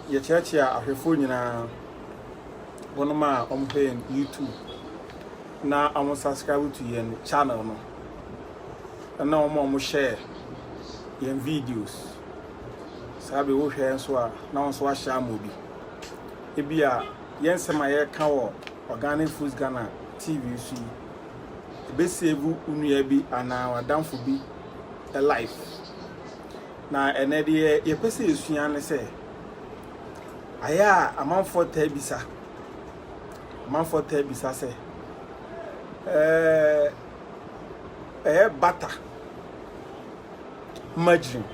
ye church ya ahwefo nyina wonoma ompe YouTube na am subscribe to yen channel no na omo share yen videos sabe wo hwe so a na won so ahya mobi ebia yen sema ye ka wo Organic Foods Ghana TV su be save unua bi ana wadamfo bi a life na enede ye pese esua ne se aya amanfo ta bisa se butter margarine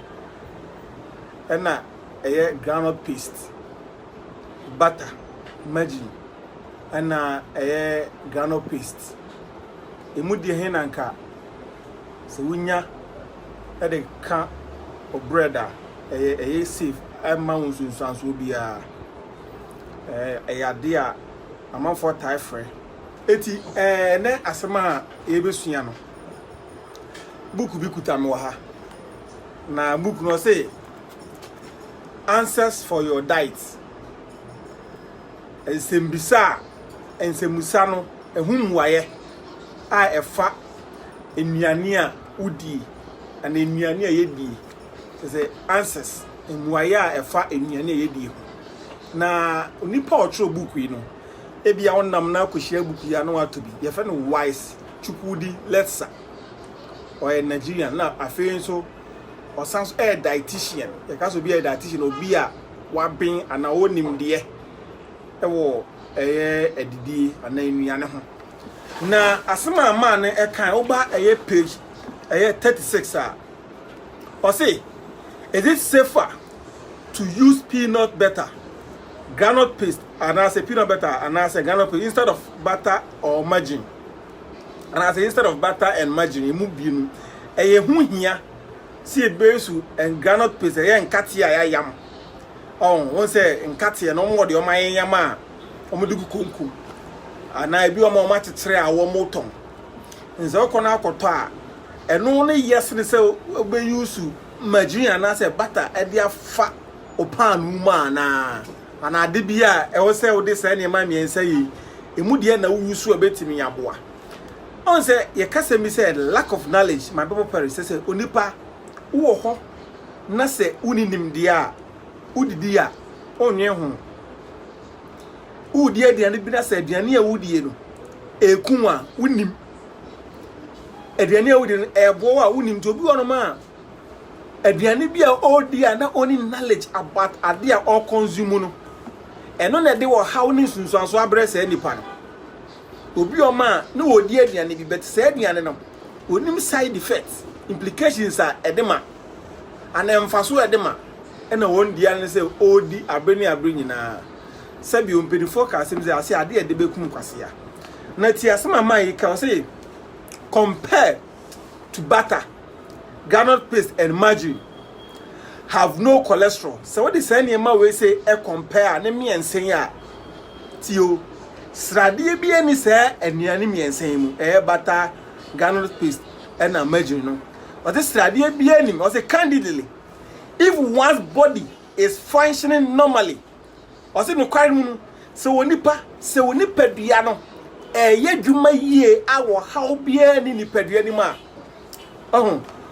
ena groundnut paste butter margarine ena groundnut paste emudi he nanka se wunya de ka o bread a safe ama unsunsanso bia ade a amanfo tai frɛ eti ne asema ebesua no book bi kuta me ha na book no say answers for your diet ensembisa ensemusa no ehumuwaye a efa enuane a udi ana enuane a yedi say answers emuwaye a efa enuane a yedi na onipa otro book yi no ebia wonnam na akohia book ya no atobi ye fe no wise chukwudi letsa or Nigerian na afei so or sans dietitian ye ka so bi dietitian obi a wabin ana wonim de ewo edidi ana enuane ho na asema ma ne ekan oba page 36 a or say is it safer to use peanut butter groundnut paste and I say peanut butter and I say groundnut paste instead of butter or margarine and I say instead of butter and margarine mu bienu hu hia see besu and groundnut paste nkate a yam won say nkate no mo de o man yam a o mo dugu konku ana bi o ma tetere a wo moton nze okona akoto a eno ne yes ne say obe use margarine and I say butter e dia fa opan ma na ana ade bia e wo say wo de say ne ma miensa yi emu de na wo use obetimi yaboa on say ye kase mi say lack of knowledge my people perish say onipa wo ho na say uninim de a udidi a onwe ho udi aduane bi na say aduane a wudie no ekun a unim aduane a wudie no ebo a unim to bi wono ma aduane bi a odi a na oni knowledge about ade a all consume no eno na de wo how ni sunsuanso abrese nipa no obi o ma na odi aduane bi bet say aduane no onim side effects implications are edema ana emfaso edema ena won dia ne say odi abeni nyina sabi o mpedi focus im say ase ade e de bekum kwase ya na ti asema man yi ka say compare to butter groundnut paste and margarine have no cholesterol so what is any ma we say e compare ne miensen ya tio srade bi ani say anuane miensen mu butter groundnut paste and margarine no but this srade bi ani o say candidly if one's body is functioning normally o say no kware mu se wonipa dua no ye dwuma yie awo how bia ni nipadua ni ma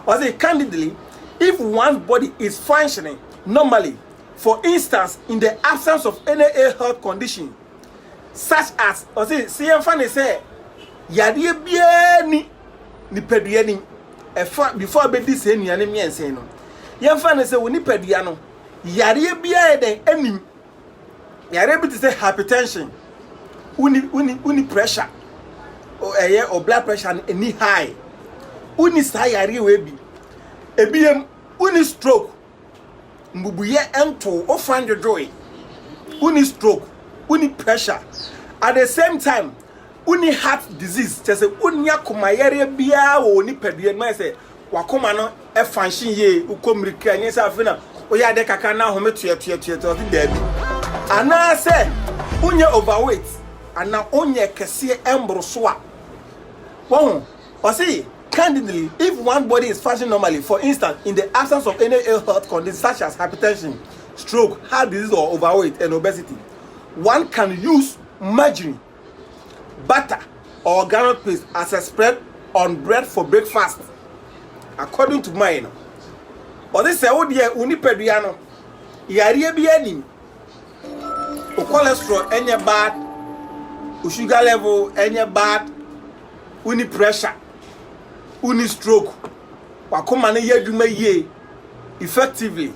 or say candidly if one's body is functioning normally, for instance in the absence of any health condition such as or say CM say yade bia ni nipadua ni before be this enuane miensen no yemfa say woni padua no yade bia den anim yare bi to say hypertension uni pressure or blood pressure any high uni sa yare we bi ebiem uni stroke mbubuye ento o find joy uni stroke uni pressure at the same time uni heart disease just say uni akoma yare bia wo ni padua no say wakoma no e function ye ukomrika nya say afina o ya de kaka na ho metuye to da bi ana say unye overweight ana onye kese embro so a won o say Candidly, if one body is functioning normally, for instance, in the absence of any ill health condition such as hypertension, stroke, heart disease, or overweight and obesity, one can use margarine, butter, or groundnut paste as a spread on bread for breakfast. According to mine, or this is what you need pediano. Yari be any cholesterol, any bad, sugar level, any bad, we need pressure, we need stroke. Wakomane ye dwuma ye effectively.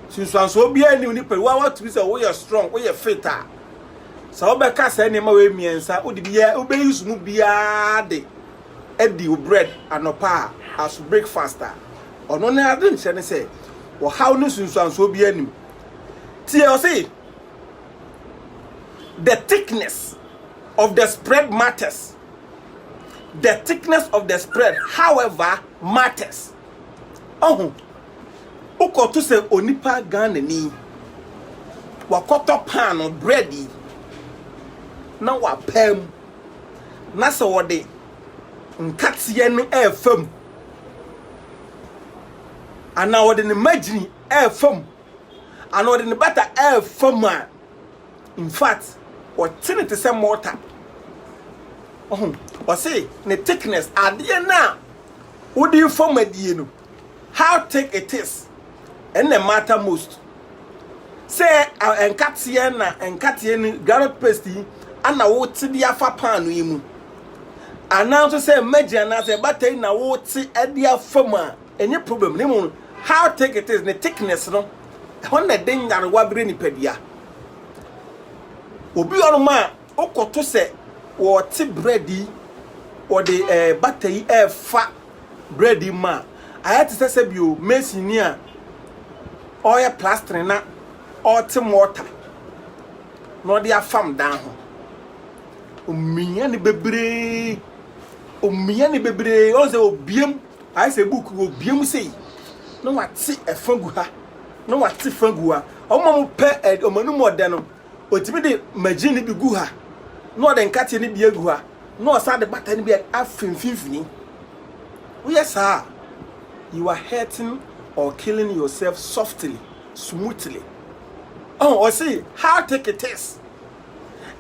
Since one so be any we want to be say we are strong, we are fit. So be ka say nema we miensa, wo de bia wo be use mu bia de edi bread anopa as breakfast. Ono na ade nche ne say wo how no since one so be anim. Tie o say the thickness of the spread matters. The thickness of the spread, however, matters. Oh, uko to say onipa Ghana ni wakoto pan of bready na wapem na se wode nkatiye no efam ana wode ne magini efam ana wode ne butter efam. In fact, what tin it say mortar. Oh, or say the thickness adie na wo dey form adie no, how thick it is and the matter most. Say enkatie na enkatie ni garlic paste ana wo ti dia fa pan no yimu ana so say magia na say batay na wo ti adia fam a any problem ni mu. How thick it is, the thickness no when the danger wa bre ni pedia obi onuma okoto say wo ti breadi or the battery fa breadi ma ayati say bio mesini a oil plaster na or ti mortar no dia fam down ho omiya ni bebre o say obiem I say book obiem say no wati efangu ha no wati fangu ha omo pe omanu mode no otimi de magini bi gu ha no de nkate ni bi egu ha no sa de bata ni bi afimfimfini. Yes sir, you are hurting or killing yourself softly, smoothly. Oh, or see how take it is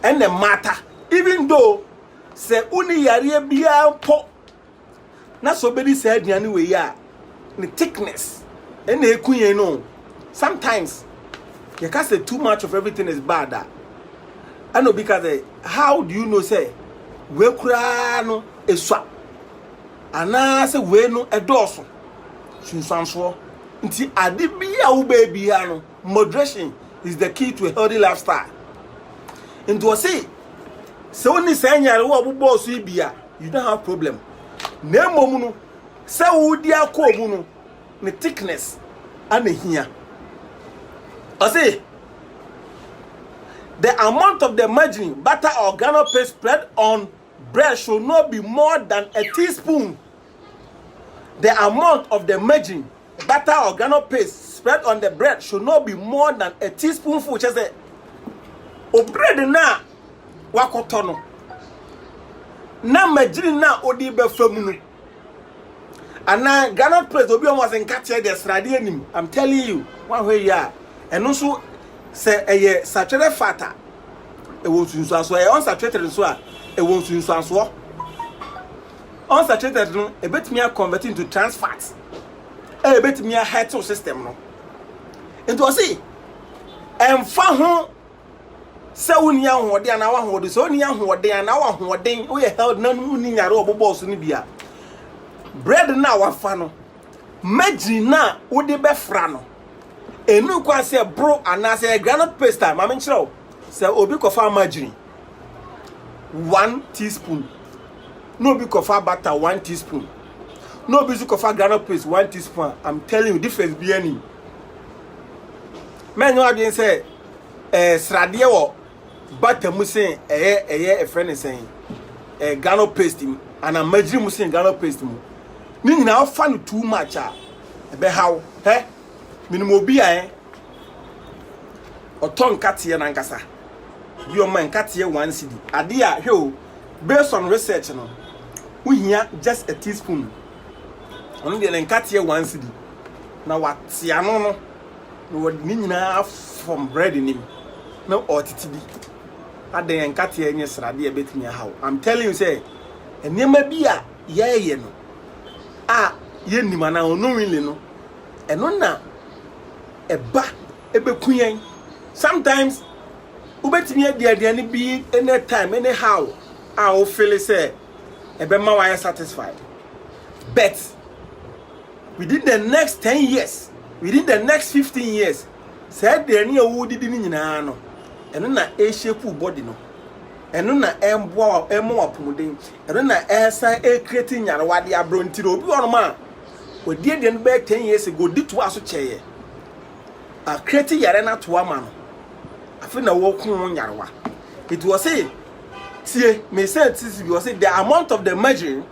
and the matter, even though say uni yare bia po na so be say aduane we ya the thickness and the ekunye no. Sometimes you can say too much of everything is bad. I know because how do you know say we kura no eswa ana say we no edoso sunsanso nti ade bia wo baby ha no moderation is the key to a healthy lifestyle. Into say so ni sanyare wo bobo so bia you don't have problem na mom no say wo di akomu no the thickness and the here. I say the amount of the margarine, butter or groundnut paste spread on bread should not be more than a teaspoon. The amount of the margarine, butter or groundnut paste spread on the bread should not be more than a teaspoonful. Just say, o bread na wakotono. Na margarine na odi be famunu. Ana groundnut paste obi almost enkache the srade nim. I'm telling you, one way ya. And also say a saturated fat e won sunsu so e unsaturated so a e won sunsu so unsaturated no e betimi convert into trans fat e betimi health system no into say emfa ho se woni ahode ana wa hode so woni ahode ana wa hode wo ye health na nu ni nyare obobo so ni bia bread na wa fa no magi na wo de be fra no enu kwa say bro anase groundnut paste ma me nchiro say obi kofa margarine 1 teaspoon no obi kofa butter 1 teaspoon no obi kofa groundnut paste 1 teaspoon. I'm telling you difference be any man. You have say srade wo butter mu say e friend saying groundnut paste and a margarine mu say groundnut paste mu ni nyina fa no too much a be how minimum bia oton katie na nkasa bi o man katie 1 cedi ade a hwe based on research no uhia just a teaspoon onu de na katie 1 cedi na watia no no ni nyina from bread nim no otiti bi ade enkate enye srade e betimi hawo. I'm telling you say enema bi a ye no a ye nima na onowinle no eno na eba ebekuyen. Sometimes ubetimi adiane bi any time anyhow a o feel say ebema wa satisfied, but within the next 10 years, within the next 15 years, said the any woody didn't know, and na a shape body no, and na more pudding, and na air sign a creating your what they are brought to be on man. We didn't back 10 years ago, did to us a chair. A creating yarena to a man. I feel a walk on yarwa. It was a see, me said, was say the amount of the measuring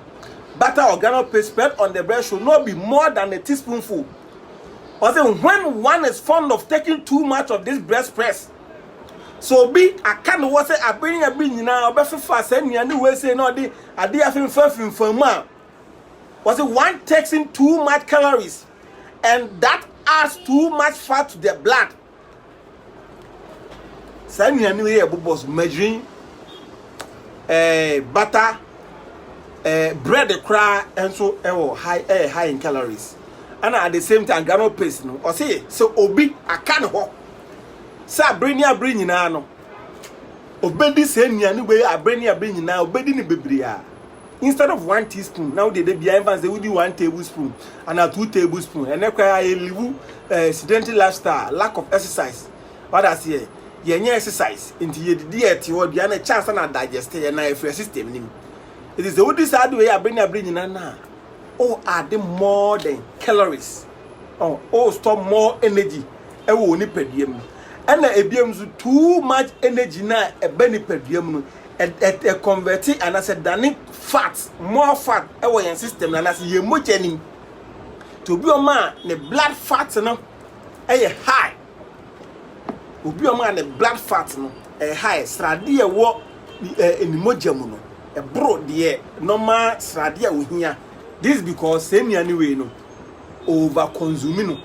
butter or granule paste spread on the bread should not be more than a teaspoonful. Or say when one is fond of taking too much of this bread press, so be I can't was say I bring now but fast and you way say no the I did have for man. Was it one takes in too much calories and that adds too much fat to the blood. Send you anyway was measuring butter bread the cry and so high in calories. And at the same time, granule paste no. Or say so obi I can't ho. Sa bring na no. Obedi say nyane we I bring na obedi ni bebria. Instead of 1 teaspoon, now they behind fans they will do 1 tablespoon and a 2 tablespoon. And require a live sedentary lifestyle, lack of exercise. What I say, yenye exercise into your diet, you will be a chance and digest and na free system. It is the only side way I bring na. Oh, add more than calories. Oh, store more energy. E wo ni pedium. And na ebiam too much energy na e be ni pedium no. E convert it and I said than fat, more fat e wo yen system na say ye moja ni. To be o man ne blood fat no e high. Obi o man ne blood fat no e high. Srade e wo ni moja mu no. E bro de normal srade a wo hia. This is because same anyway no over consuming no.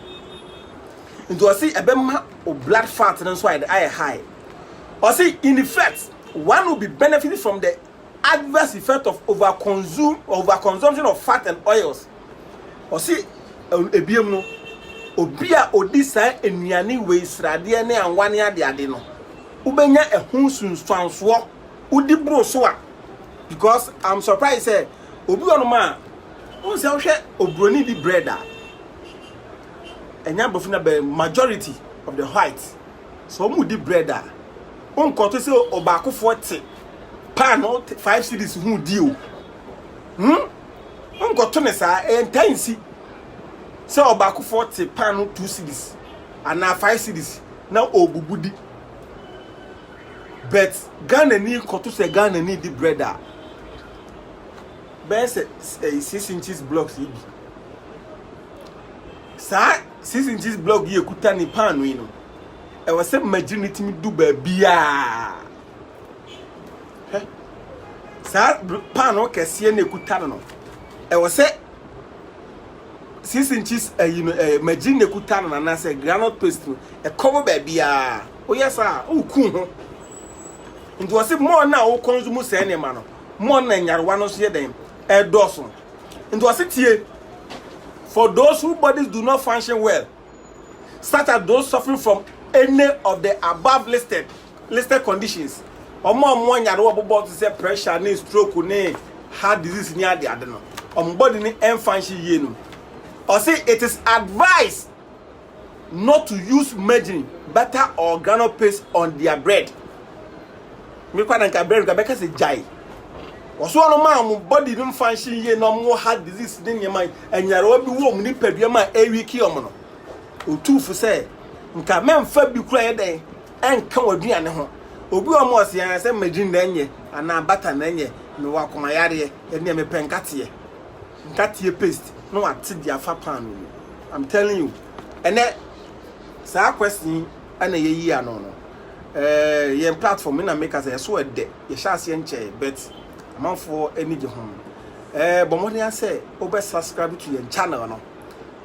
Into I see a bema or blood fat and that's why the eye high. Or see in effect one will be benefited from the adverse effect of overconsumption of fat and oils. Or see a BM no obia odisa enuane we srade ne anwane ade ade no. Ubenya ehunsun swanso udi bro so a because I'm surprised say obi ono ma on say hwe obroni di bread a enya bofuna be majority of the whites so mu di bread a on ko to say obako 40 pan 5 cedis hu di o on ko to ne sa entansi say obako 40 pan 2 cedis and 5 cedis na obubudi but Ghana ni ko to say Ghana ni di bread a best 6 inches blocks ibi sa 6 inches block ye kuta ni pan we no e was say majority mi du ba bia sa pan o kese na kuta no e was say 6 inches majority na kuta no na say granule paste no e cover ba bia o yes ah o ku ho nti was say more na o consume say ne ma no more na nyarwa no so ye den dosun into a city for those whose bodies do not function well, such as those suffering from any of the above listed conditions. Or more about to say pressure, ni stroke, ni heart disease, ni adi adeno. Body ni function yenu. Or say it is advised not to use margarine, butter or granule paste on their bread. Me kwa nanka bread kabeka se jai. Oso no ma body no function ye no mo heart disease ni nyama anyare obi wo mu ni padua ma ewiki omo no otufu se nka memfa bi kura ye den enka waduane ho obi omo ose se magin na enye ana bata na enye me wakoma yare ene me penkate paste no ate dia fa pan no. I'm telling you ene sa question ana ye yi ano no ye platform na make us so de ye sha ase enche but man for any home but money say over subscribe to your channel no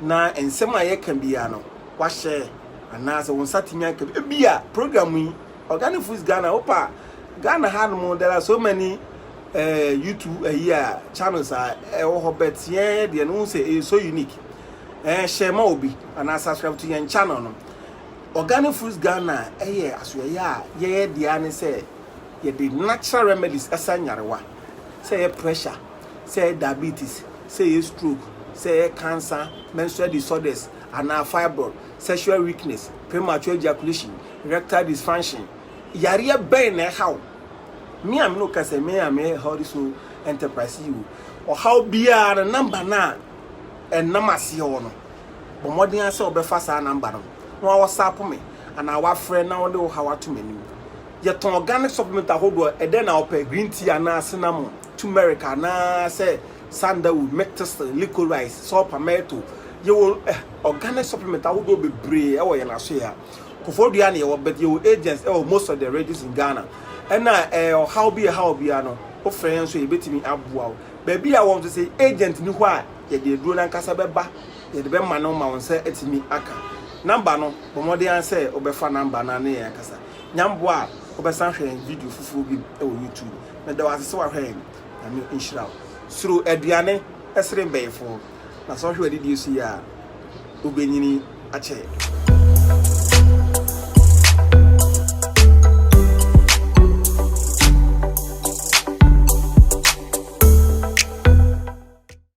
na ensem aye can be ano wa share ana se won satinya ke bia program yi Organic Foods Ghana opa Ghana had more there are so many YouTube channels bet yeah they no say is so unique share ma obi and subscribe to your channel no Organic Foods Ghana aso yeah the ane say the natural remedies asanyarewa say pressure say diabetes say stroke say cancer menstrual disorders and fibroid sexual weakness premature ejaculation erectile dysfunction yare ben na how me am no kase me am how so enterprise you or how bia na number na enamase ho no bo modern ase obefa sa number no no WhatsApp me and our friend na wonde how to menu ye ton organic supplement ahodo e den na opa green tea na cinnamon turmeric na say sandalwood mectis licorice soap palmetto ye will organic supplement ahodo bebre e wo ye na so ya kofodua na ye wo bet ye agents most of the radios in Ghana and how be no o friend so e betimi aboa baby a won to say agent ni ho a ye de duro na nkasa beba ye de be ma no ma won say etimi aka number no bomode an say obefa number na na ye kasa nyambo a obesan hwe video fufu bi e wo YouTube na da wase se wa hwe na me inshira suru aduane esre mbeyefo na so hwe de di su ya obenyini ache